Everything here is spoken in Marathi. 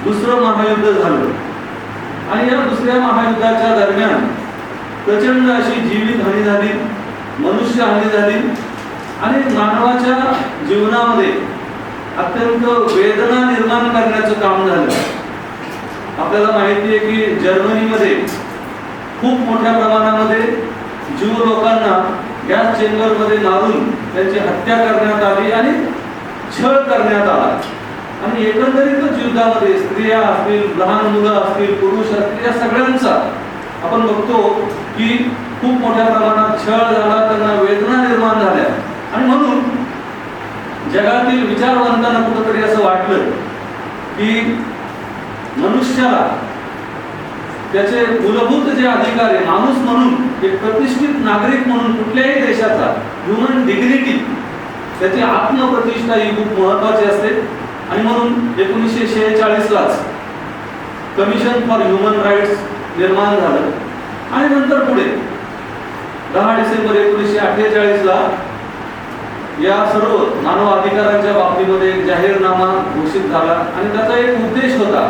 दुसरं महायुद्ध झालं आणि या दुसऱ्या महायुद्धाच्या दरम्यान प्रचंड अशी जीवित हानी झाली, मनुष्य हानी झाली आणि मानवाच्या जीवनामध्ये अत्यंत वेदना निर्माण करण्याचं काम झालं. आपल्याला माहिती आहे की जर्मनीमध्ये खूप मोठ्या प्रमाणामध्ये ज्यू लोकांना गॅस चेंबरमध्ये मारून त्यांची हत्या करण्यात आली आणि छळ करण्यात आला. आणि एकंदरीतच युद्धामध्ये स्त्रिया असतील, लहान मुलं असतील, पुरुष असतील, या सगळ्यांचा आपण बघतो की खूप मोठ्या प्रमाणात छळ झाला, त्यांना वेदना निर्माण झाल्या. आणि म्हणून जगातील विचारवंतांना कुठंतरी असं वाटलं की मनुष्याला त्याचे मूलभूत जे अधिकार आहे, माणूस म्हणून एक प्रतिष्ठित नागरिक म्हणून कुठल्याही देशाचा ह्युमन डिग्निटी, त्याची आत्मप्रतिष्ठा ही खूप महत्वाची असते. आणि म्हणून 1946लाच कमिशन फॉर ह्युमन राईट्स निर्माण झालं आणि नंतर पुढे 10 डिसेंबर 1948ला या सर्व मानव अधिकारांच्या बाबतीमध्ये एक जाहीरनामा घोषित झाला आणि त्याचा एक उद्देश होता